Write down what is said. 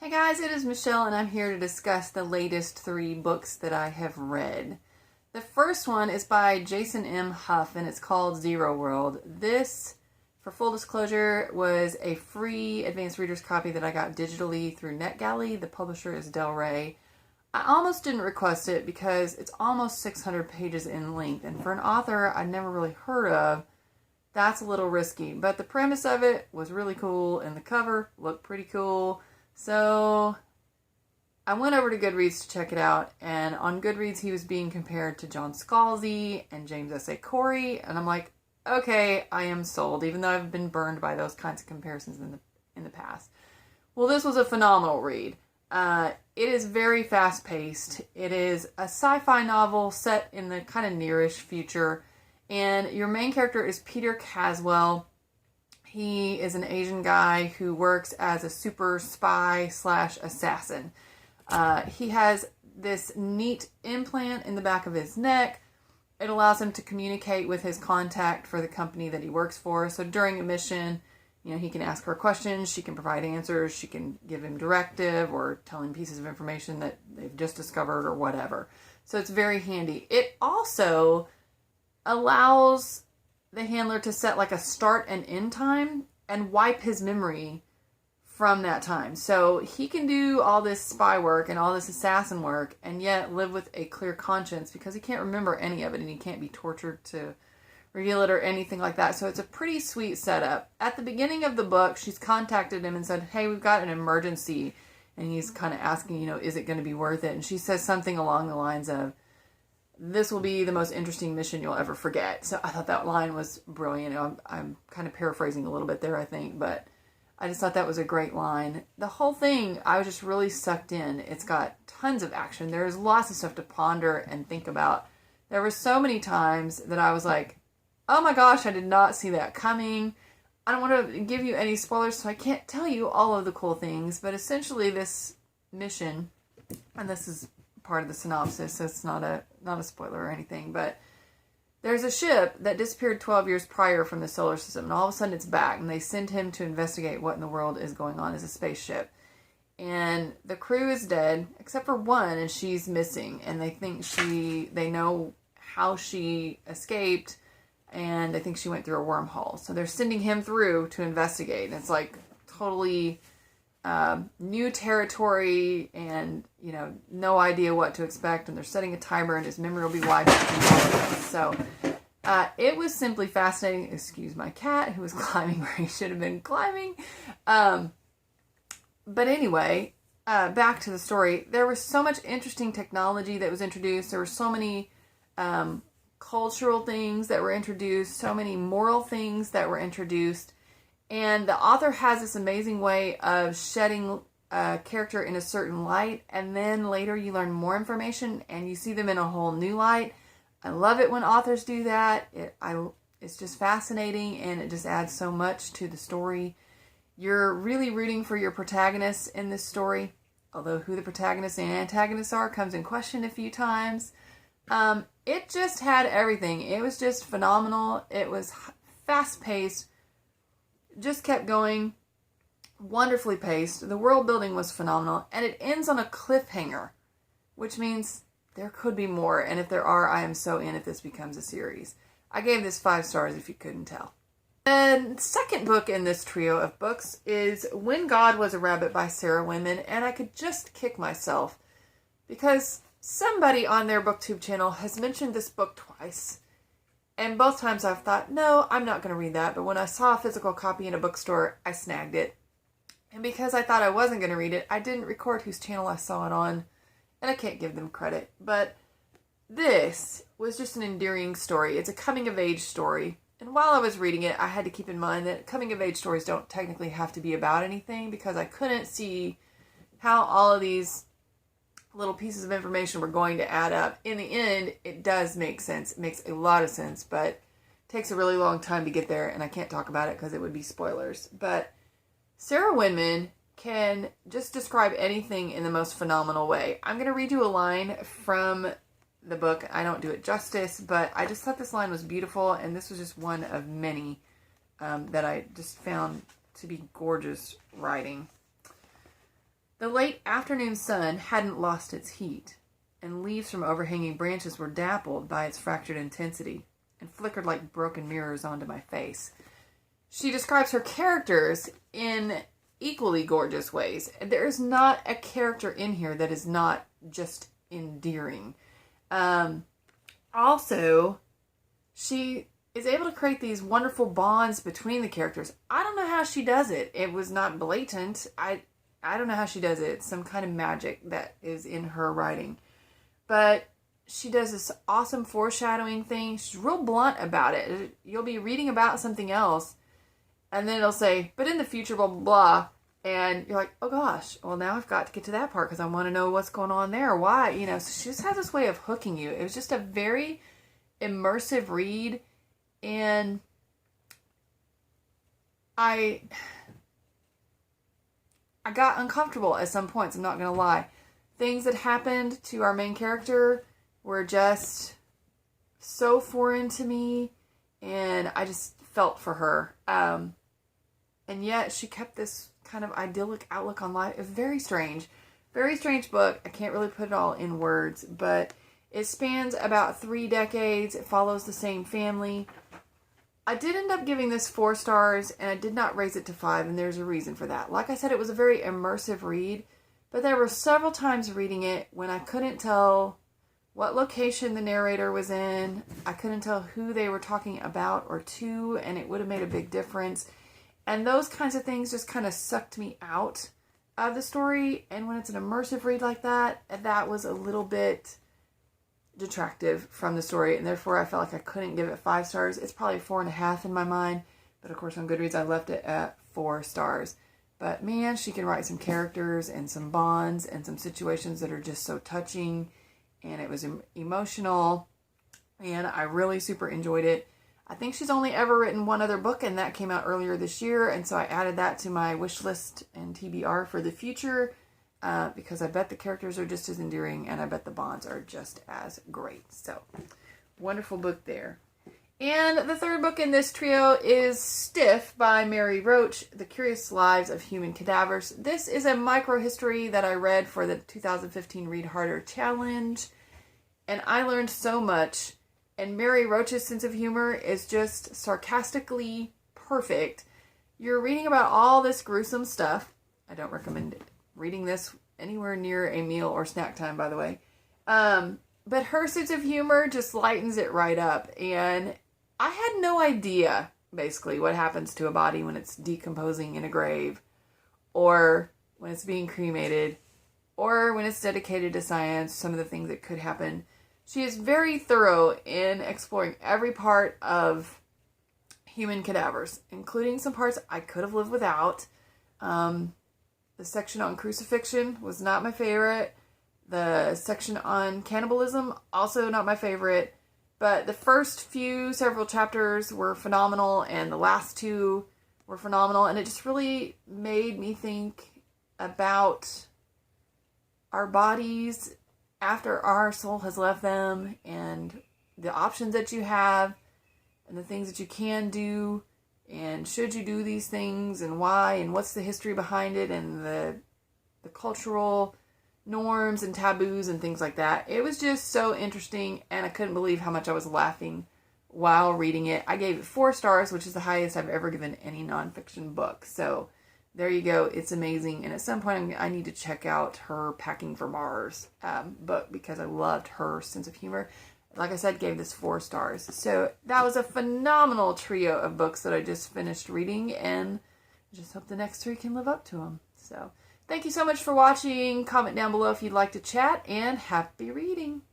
Hey guys, it is Michelle and I'm here to discuss the latest 3 books that I have read. The first one is by Jason M. Huff and it's called Zero World. This, for full disclosure, was a free advanced reader's copy that I got digitally through NetGalley. The publisher is Del Rey. I almost didn't request it because it's almost 600 pages in length, and for an author I'd never really heard of, that's a little risky. But the premise of it was really cool and the cover looked pretty cool. So I went over to Goodreads to check it out, and on Goodreads he was being compared to John Scalzi and James S.A. Corey, and I'm like, okay, I am sold, even though I've been burned by those kinds of comparisons in the past. Well, this was a phenomenal read. It is very fast-paced. It is a sci-fi novel set in the kind of nearish future, and your main character is Peter Caswell. He is an Asian guy who works as a super spy / assassin. He has this neat implant in the back of his neck. It allows him to communicate with his contact for the company that he works for. So during a mission, he can ask her questions, she can provide answers, she can give him directive or tell him pieces of information that they've just discovered or whatever. So it's very handy. It also allows the handler to set like a start and end time and wipe his memory from that time. So he can do all this spy work and all this assassin work and yet live with a clear conscience because he can't remember any of it and he can't be tortured to reveal it or anything like that. So it's a pretty sweet setup. At the beginning of the book, she's contacted him and said, hey, we've got an emergency. And he's kind of asking, is it going to be worth it? And she says something along the lines of, this will be the most interesting mission you'll ever forget. So I thought that line was brilliant. I'm kind of paraphrasing a little bit there, I think, but I just thought that was a great line. The whole thing, I was just really sucked in. It's got tons of action. There's lots of stuff to ponder and think about. There were so many times that I was like, oh my gosh, I did not see that coming. I don't want to give you any spoilers, so I can't tell you all of the cool things, but essentially this mission, and this is part of the synopsis, so it's not a spoiler or anything, but there's a ship that disappeared 12 years prior from the solar system, and all of a sudden it's back, and they send him to investigate what in the world is going on as a spaceship. And the crew is dead, except for one, and she's missing, and they know how she escaped, and I think she went through a wormhole. So they're sending him through to investigate, and it's like totally new territory and, no idea what to expect, and they're setting a timer and his memory will be wiped and all of this. So it was simply fascinating. Excuse my cat who was climbing where he should have been climbing. But anyway, back to the story. There was so much interesting technology that was introduced. There were so many cultural things that were introduced, so many moral things that were introduced. And the author has this amazing way of shedding a character in a certain light, and then later you learn more information and you see them in a whole new light. I love it when authors do that. It's just fascinating, and it just adds so much to the story. You're really rooting for your protagonists in this story, although who the protagonists and antagonists are comes in question a few times. It just had everything. It was just phenomenal. It was fast-paced, just kept going, wonderfully paced. The world building was phenomenal, and it ends on a cliffhanger, which means there could be more, and if there are, I am so in if this becomes a series. I gave this 5 stars if you couldn't tell. The second book in this trio of books is When God Was a Rabbit by Sarah Winman, and I could just kick myself because somebody on their BookTube channel has mentioned this book twice. And both times I've thought, no, I'm not going to read that. But when I saw a physical copy in a bookstore, I snagged it. And because I thought I wasn't going to read it, I didn't record whose channel I saw it on. And I can't give them credit. But this was just an endearing story. It's a coming-of-age story. And while I was reading it, I had to keep in mind that coming-of-age stories don't technically have to be about anything, because I couldn't see how all of these little pieces of information were going to add up. In the end, it does make sense. It makes a lot of sense, but it takes a really long time to get there, and I can't talk about it because it would be spoilers. But Sarah Winman can just describe anything in the most phenomenal way. I'm going to read you a line from the book. I don't do it justice, but I just thought this line was beautiful, and this was just one of many that I just found to be gorgeous writing. The late afternoon sun hadn't lost its heat, and leaves from overhanging branches were dappled by its fractured intensity and flickered like broken mirrors onto my face. She describes her characters in equally gorgeous ways. There's not a character in here that is not just endearing. Also, she is able to create these wonderful bonds between the characters. I don't know how she does it. It was not blatant. I don't know how she does it. It's some kind of magic that is in her writing. But she does this awesome foreshadowing thing. She's real blunt about it. You'll be reading about something else, and then it'll say, but in the future, blah, blah, blah. And you're like, oh gosh, well now I've got to get to that part because I want to know what's going on there. Why? So she just has this way of hooking you. It was just a very immersive read. And I got uncomfortable at some points, I'm not going to lie. Things that happened to our main character were just so foreign to me, and I just felt for her. And yet she kept this kind of idyllic outlook on life. It's very strange book. I can't really put it all in words, but it spans about 3 decades. It follows the same family. I did end up giving this 4 stars, and I did not raise it to 5, and there's a reason for that. Like I said, it was a very immersive read, but there were several times reading it when I couldn't tell what location the narrator was in. I couldn't tell who they were talking about or to, and it would have made a big difference. And those kinds of things just kind of sucked me out of the story. And when it's an immersive read like that, that was a little bit detractive from the story. And therefore, I felt like I couldn't give it 5 stars. It's probably 4.5 in my mind. But of course, on Goodreads, I left it at 4 stars. But man, she can write some characters and some bonds and some situations that are just so touching. And it was emotional. And I really super enjoyed it. I think she's only ever written 1 other book, and that came out earlier this year, and so I added that to my wish list and TBR for the future, because I bet the characters are just as endearing, and I bet the bonds are just as great. So, wonderful book there. And the 3rd book in this trio is Stiff by Mary Roach, The Curious Lives of Human Cadavers. This is a micro-history that I read for the 2015 Read Harder Challenge, and I learned so much. And Mary Roach's sense of humor is just sarcastically perfect. You're reading about all this gruesome stuff. I don't recommend reading this anywhere near a meal or snack time, by the way. But her sense of humor just lightens it right up. And I had no idea, basically, what happens to a body when it's decomposing in a grave, or when it's being cremated, or when it's dedicated to science, some of the things that could happen. She is very thorough in exploring every part of human cadavers, including some parts I could have lived without. The section on crucifixion was not my favorite. The section on cannibalism, also not my favorite. But the first several chapters were phenomenal, and the last 2 were phenomenal. And it just really made me think about our bodies after our soul has left them, and the options that you have, and the things that you can do, and should you do these things, and why, and what's the history behind it, and the cultural norms and taboos and things like that. It was just so interesting, and I couldn't believe how much I was laughing while reading it. I gave it 4 stars, which is the highest I've ever given any nonfiction book. So there you go. It's amazing. And at some point, I need to check out her Packing for Mars book, because I loved her sense of humor. Like I said, gave this 4 stars. So that was a phenomenal trio of books that I just finished reading, and I just hope the next 3 can live up to them. So thank you so much for watching. Comment down below if you'd like to chat, and happy reading.